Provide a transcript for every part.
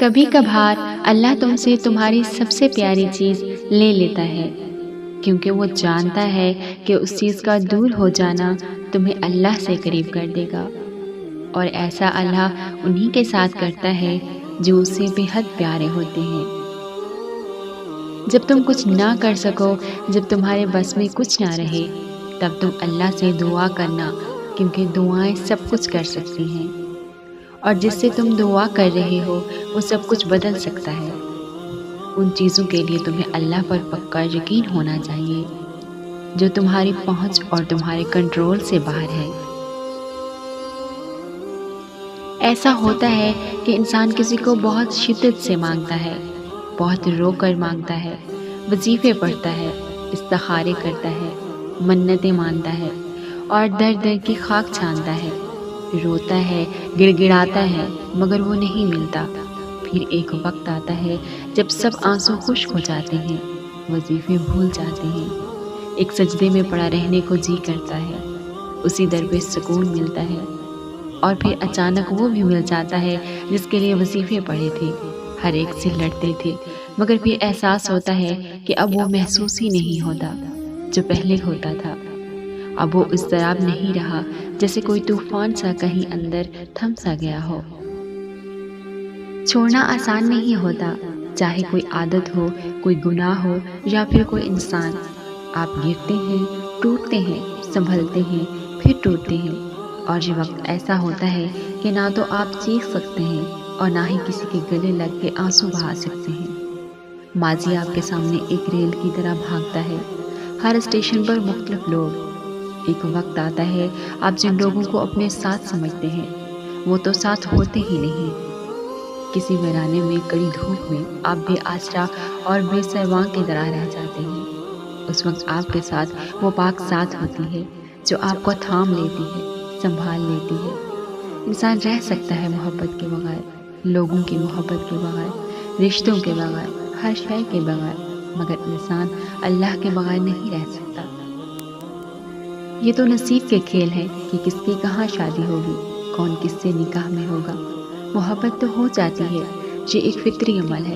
کبھی کبھار اللہ تم سے تمہاری سب سے پیاری چیز لے لیتا ہے، کیونکہ وہ جانتا ہے کہ اس چیز کا دور ہو جانا تمہیں اللہ سے قریب کر دے گا، اور ایسا اللہ انہی کے ساتھ کرتا ہے جو اس سے بے حد پیارے ہوتے ہیں۔ جب تم کچھ نہ کر سکو، جب تمہارے بس میں کچھ نہ رہے، تب تم اللہ سے دعا کرنا، کیونکہ دعائیں سب کچھ کر سکتی ہیں، اور جس سے تم دعا کر رہے ہو وہ سب کچھ بدل سکتا ہے۔ ان چیزوں کے لیے تمہیں اللہ پر پکا یقین ہونا چاہیے جو تمہاری پہنچ اور تمہارے کنٹرول سے باہر ہے۔ ایسا ہوتا ہے کہ انسان کسی کو بہت شدت سے مانگتا ہے، بہت رو کر مانگتا ہے، وظیفے پڑھتا ہے، استخارے کرتا ہے، منتیں مانتا ہے، اور در در کی خاک چھانتا ہے، روتا ہے، گڑ گڑاتا ہے، مگر وہ نہیں ملتا۔ پھر ایک وقت آتا ہے جب سب آنسو خشک ہو جاتے ہیں، وظیفے بھول جاتے ہیں، ایک سجدے میں پڑا رہنے کو جی کرتا ہے، اسی در پہ سکون ملتا ہے، اور پھر اچانک وہ بھی مل جاتا ہے جس کے لیے وظیفے پڑے تھے، ہر ایک سے لڑتے تھے، مگر پھر احساس ہوتا ہے کہ اب وہ محسوس ہی نہیں ہوتا جو پہلے ہوتا تھا۔ اب وہ اضطراب نہیں رہا، جیسے کوئی طوفان سا کہیں اندر تھم سا گیا ہو۔ چھوڑنا آسان نہیں ہوتا، چاہے کوئی عادت ہو، کوئی گناہ ہو، یا پھر کوئی انسان۔ آپ گرتے ہیں، ٹوٹتے ہیں، سنبھلتے ہیں، پھر ٹوٹتے ہیں، اور یہ وقت ایسا ہوتا ہے کہ نہ تو آپ چیخ سکتے ہیں اور نہ ہی کسی کے گلے لگ کے آنسو بہا سکتے ہیں۔ ماضی آپ کے سامنے ایک ریل کی طرح بھاگتا ہے، ہر اسٹیشن پر مختلف لوگ۔ ایک وقت آتا ہے آپ جن لوگوں کو اپنے ساتھ سمجھتے ہیں وہ تو ساتھ ہوتے ہی نہیں۔ کسی ویرانے میں کڑی دھوپ میں آپ بے آسرا اور بے سرواں کی طرح رہ جاتے ہیں۔ اس وقت آپ کے ساتھ وہ پاک ذات ہوتی ہے جو آپ کو تھام لیتی ہے، سنبھال لیتی ہے۔ انسان رہ سکتا ہے محبت کے بغیر، لوگوں کی محبت کے بغیر، رشتوں کے بغیر، ہر شے کے بغیر، مگر انسان اللہ کے بغیر نہیں رہ سکتا۔ یہ تو نصیب کے کھیل ہے کہ کس کی کہاں شادی ہوگی، کون کس سے نکاح میں ہوگا۔ محبت تو ہو جاتی ہے، یہ ایک فطری عمل ہے۔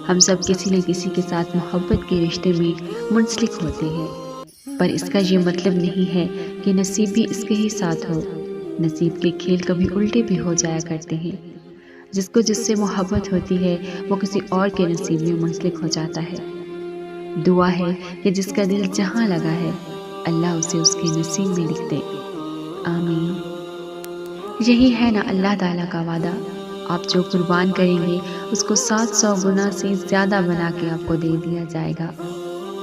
ہم سب کسی نہ کسی کے ساتھ محبت کے رشتے میں منسلک ہوتے ہیں، پر اس کا یہ مطلب نہیں ہے کہ نصیب بھی اس کے ہی ساتھ ہو۔ نصیب کے کھیل کبھی الٹے بھی ہو جایا کرتے ہیں۔ جس کو جس سے محبت ہوتی ہے وہ کسی اور کے نصیب میں منسلک ہو جاتا ہے۔ دعا ہے کہ جس کا دل جہاں لگا ہے اللہ اسے اس کے نصیب میں لکھ دے، آمین۔ یہی ہے نا اللہ تعالیٰ کا وعدہ، آپ جو قربان کریں گے اس کو 700 گنا سے زیادہ بنا کے آپ کو دے دیا جائے گا۔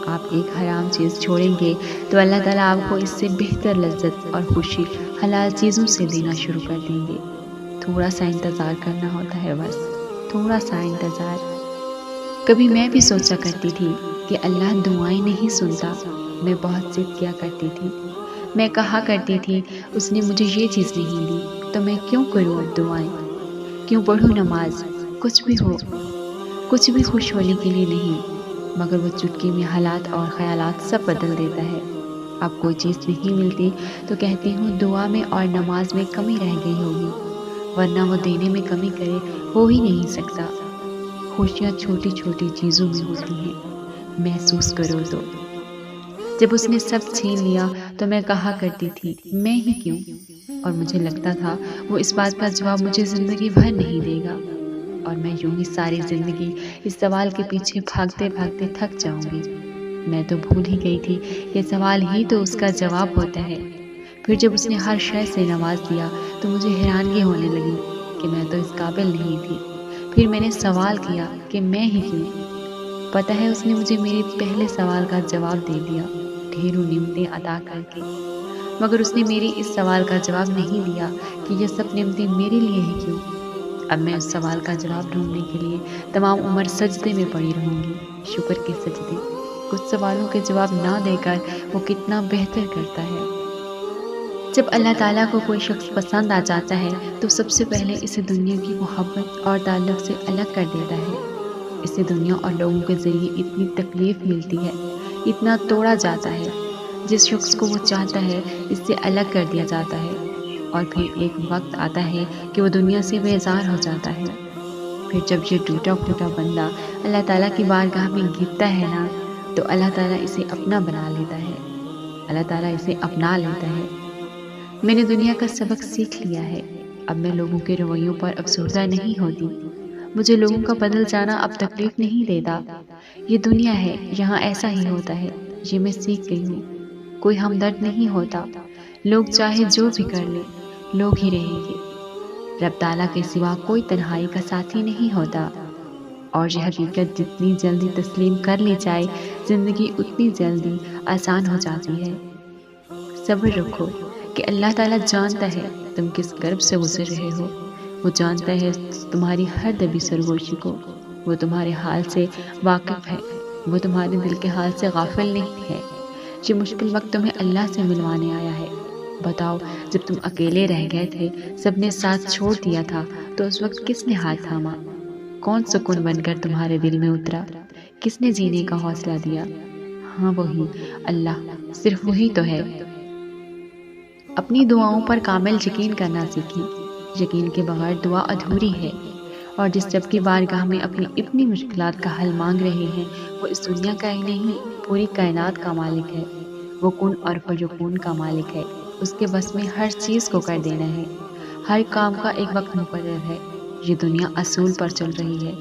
آپ ایک حرام چیز چھوڑیں گے تو اللہ تعالیٰ آپ کو اس سے بہتر لذت اور خوشی حلال چیزوں سے دینا شروع کر دیں گے۔ تھوڑا سا انتظار کرنا ہوتا ہے، بس تھوڑا سا انتظار۔ کبھی میں بھی سوچا کرتی تھی کہ اللہ دعائیں نہیں سنتا، میں بہت ضد کیا کرتی تھی، میں کہا کرتی تھی اس نے مجھے یہ چیز نہیں دی تو میں کیوں کروں اب دعائیں، کیوں پڑھوں نماز، کچھ بھی ہو، کچھ بھی خوش ہونے کے لیے نہیں، مگر وہ چٹکی میں حالات اور خیالات سب بدل دیتا ہے۔ اب کوئی چیز نہیں ملتی تو کہتی ہوں دعا میں اور نماز میں کمی رہ گئی ہوگی، ورنہ وہ دینے میں کمی کرے ہو ہی نہیں سکتا۔ خوشیاں چھوٹی چھوٹی چیزوں میں ہوتی ہیں، محسوس کرو تو۔ جب اس نے سب چھین لیا تو میں کہا کرتی تھی میں ہی کیوں، اور مجھے لگتا تھا وہ اس بات کا جواب مجھے زندگی بھر نہیں دے گا، اور میں یوں ہی ساری زندگی اس سوال کے پیچھے بھاگتے بھاگتے تھک جاؤں گی۔ میں تو بھول ہی گئی تھی کہ سوال ہی تو اس کا جواب ہوتا ہے۔ پھر جب اس نے ہر شے سے نواز دیا تو مجھے حیرانگی ہونے لگی کہ میں تو اس قابل نہیں تھی۔ پھر میں نے سوال کیا کہ میں ہی کیوں؟ پتہ ہے اس نے مجھے میرے پہلے سوال کا جواب دے دیا، ڈھیروں نعمتیں عطا کر کے، مگر اس نے میری اس سوال کا جواب نہیں دیا کہ یہ سب نعمتیں میرے لیے ہی کیوں۔ اب میں اس سوال کا جواب ڈھونڈنے کے لیے تمام عمر سجدے میں پڑی رہوں گی، شکر کے سجدے۔ کچھ سوالوں کے جواب نہ دے کر وہ کتنا بہتر کرتا ہے۔ جب اللہ تعالیٰ کو کوئی شخص پسند آ جاتا ہے تو سب سے پہلے اسے دنیا کی محبت اور تعلق سے الگ کر دیتا ہے۔ اسے دنیا اور لوگوں کے ذریعے اتنی تکلیف ملتی ہے، اتنا توڑا جاتا ہے، جس شخص کو وہ چاہتا ہے اس سے الگ کر دیا جاتا ہے، اور پھر ایک وقت آتا ہے کہ وہ دنیا سے بیزار ہو جاتا ہے۔ پھر جب یہ ٹوٹا پھوٹا بندہ اللہ تعالیٰ کی بارگاہ میں گرتا ہے نا، تو اللہ تعالیٰ اسے اپنا بنا لیتا ہے، اللہ تعالیٰ اسے اپنا لیتا ہے۔ میں نے دنیا کا سبق سیکھ لیا ہے، اب میں لوگوں کے رویوں پر افسردہ نہیں ہوتی، مجھے لوگوں کا بدل جانا اب تکلیف نہیں دیتا۔ یہ دنیا ہے، یہاں ایسا ہی ہوتا ہے، یہ میں سیکھ گئی ہوں۔ کوئی ہمدرد نہیں ہوتا، لوگ چاہے جو بھی کر لیں، لوگ ہی رہیں گے۔ رب تعالیٰ کے سوا کوئی تنہائی کا ساتھی نہیں ہوتا، اور یہ حقیقت جتنی جلدی تسلیم کر لی جائے، زندگی اتنی جلدی آسان ہو جاتی ہے۔ صبر رکھو کہ اللہ تعالیٰ جانتا ہے تم کس کرب سے گزر رہے ہو، وہ جانتا ہے تمہاری ہر دبی سرگوشی کو، وہ تمہارے حال سے واقف ہے، وہ تمہارے دل کے حال سے غافل نہیں ہے۔ یہ مشکل وقت تمہیں اللہ سے ملوانے آیا ہے۔ بتاؤ، جب تم اکیلے رہ گئے تھے، سب نے ساتھ چھوڑ دیا تھا، تو اس وقت کس نے ہاتھ تھاما؟ کون سکون بن کر تمہارے دل میں اترا؟ کس نے جینے کا حوصلہ دیا؟ ہاں، وہی اللہ، صرف وہی تو ہے۔ اپنی دعاؤں پر کامل یقین کرنا سیکھیں۔ یقین کے بغیر دعا ادھوری ہے، اور جس رب کی بارگاہ میں اپنی اتنی مشکلات کا حل مانگ رہے ہیں، وہ اس دنیا کا ہی نہیں، پوری کائنات کا مالک ہے۔ وہ کن اور فیکون کا مالک ہے، اس کے بس میں ہر چیز کو کر دینا ہے۔ ہر کام کا ایک وقت مقرر ہے۔ یہ دنیا اصول پر چل رہی ہے۔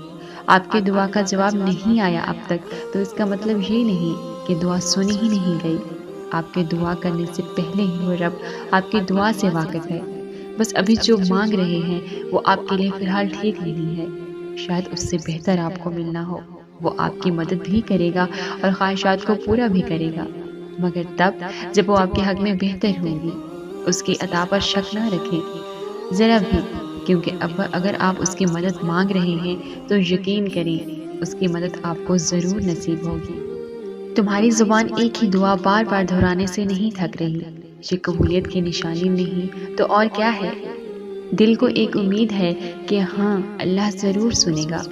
آپ کی دعا کا جواب نہیں آیا اب تک، تو اس کا مطلب یہ نہیں کہ دعا سنی ہی نہیں گئی۔ آپ کے دعا کرنے سے پہلے ہی وہ رب آپ کی دعا سے واقف ہے۔ بس ابھی جو مانگ رہے ہیں وہ آپ کے لیے فی الحال ٹھیک نہیں ہے، شاید اس سے بہتر آپ کو ملنا ہو۔ وہ آپ کی مدد بھی کرے گا اور خواہشات کو پورا بھی کرے گا، مگر تب جب وہ آپ کے حق میں بہتر ہوگی۔ اس کی عطا پر شک نہ رکھیں ذرا بھی، کیونکہ اب اگر آپ اس کی مدد مانگ رہے ہیں تو یقین کریں اس کی مدد آپ کو ضرور نصیب ہوگی۔ تمہاری زبان ایک ہی دعا بار بار دہرانے سے نہیں تھک رہی، یہ قبولیت کی نشانی نہیں تو اور کیا ہے؟ دل کو ایک امید ہے کہ ہاں، اللہ ضرور سنے گا،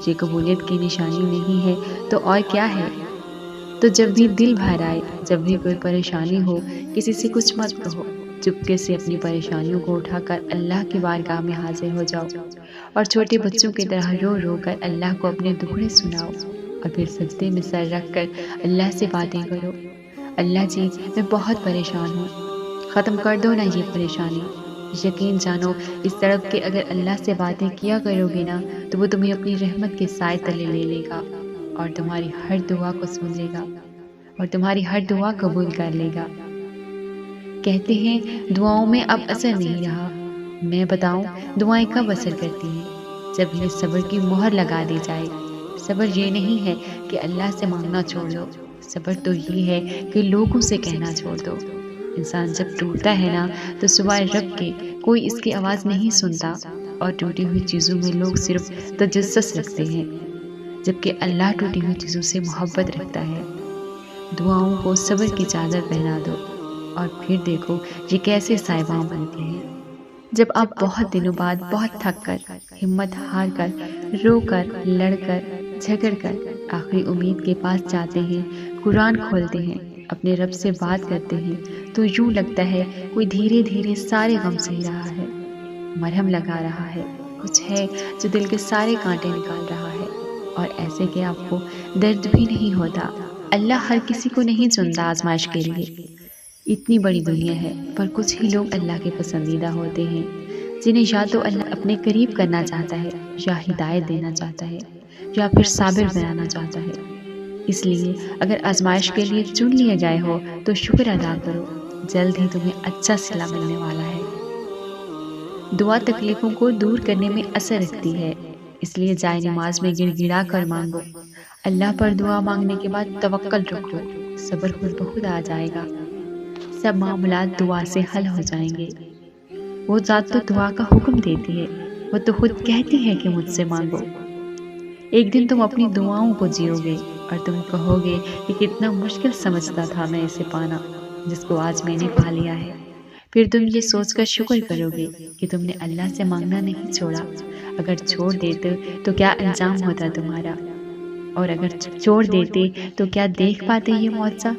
یہ قبولیت کی نشانی نہیں ہے تو اور کیا ہے؟ تو جب بھی دل بھر آئے، جب بھی کوئی پریشانی ہو، کسی سے کچھ مت کہو، چپکے سے اپنی پریشانیوں کو اٹھا کر اللہ کی بارگاہ میں حاضر ہو جاؤ، اور چھوٹے بچوں کی طرح رو رو کر اللہ کو اپنے دکھڑے سناؤ، اور پھر سجدے میں سر رکھ کر اللہ سے باتیں کرو۔ اللہ جی، میں بہت پریشان ہوں، ختم کر دو نا یہ پریشانی۔ یقین جانو، اس طرح کہ اگر اللہ سے باتیں کیا کرو گے نا، تو وہ تمہیں اپنی رحمت کے سائے تلے لے لے گا، اور تمہاری ہر دعا کو سن لے گا، اور تمہاری ہر دعا قبول کر لے گا۔ کہتے ہیں دعاؤں میں اب اثر نہیں رہا۔ میں بتاؤں دعائیں کب اثر کرتی ہیں؟ جب انہیں صبر کی مہر لگا دی جائے۔ صبر یہ نہیں ہے کہ اللہ سے مانگنا چھوڑ دو، صبر تو یہ ہے کہ لوگوں سے کہنا چھوڑ دو۔ انسان جب ٹوٹتا ہے نا، تو سوائے رب کے کوئی اس کی آواز نہیں سنتا، اور ٹوٹی ہوئی چیزوں میں لوگ صرف تجسس رکھتے ہیں، جبکہ اللہ ٹوٹی ہوئی چیزوں سے محبت رکھتا ہے۔ دعاؤں کو صبر کی چادر پہنا دو، اور پھر دیکھو یہ کیسے سائباں بنتی ہیں۔ جب آپ بہت دنوں بعد بہت تھک کر، ہمت ہار کر، رو کر، لڑ کر، جھگڑ کر آخری امید کے پاس جاتے ہیں، قرآن کھولتے ہیں، اپنے رب سے بات کرتے ہیں، تو یوں لگتا ہے کوئی دھیرے دھیرے سارے غم سہ رہا ہے، مرہم لگا رہا ہے، کچھ ہے جو دل کے سارے کانٹے نکال رہا ہے، اور ایسے کہ آپ کو درد بھی نہیں ہوتا۔ اللہ ہر کسی کو نہیں چنتا آزمائش کے لیے۔ اتنی بڑی دنیا ہے، پر کچھ ہی لوگ اللہ کے پسندیدہ ہوتے ہیں، جنہیں یا تو اللہ اپنے قریب کرنا چاہتا ہے، یا ہدایت دینا چاہتا ہے، یا پھر صابر بنانا چاہتا ہے۔ اس لیے اگر آزمائش کے لیے چن لیا گئے ہو تو شکر ادا کرو، جلد ہی تمہیں اچھا صلہ ملنے والا ہے۔ دعا تکلیفوں کو دور کرنے میں اثر رکھتی ہے، اس لیے جائے نماز میں گڑ گڑا کر مانگو۔ اللہ پر دعا مانگنے کے بعد توکل رکھ لو، صبر خود بخود آ جائے گا، سب معاملات دعا سے حل ہو جائیں گے۔ وہ ذات تو دعا کا حکم دیتی ہے، وہ تو خود کہتی ہے کہ مجھ سے مانگو۔ ایک دن تم اپنی دعاؤں کو جیو گے، اور تم کہو گے کہ کتنا مشکل سمجھتا تھا میں اسے پانا، جس کو آج میں نے پا لیا ہے۔ پھر تم یہ سوچ کر شکر کرو گے کہ تم نے اللہ سے مانگنا نہیں چھوڑا۔ اگر چھوڑ دیتے تو کیا انجام ہوتا تمہارا، اور اگر چھوڑ دیتے تو کیا دیکھ پاتے یہ معجزہ؟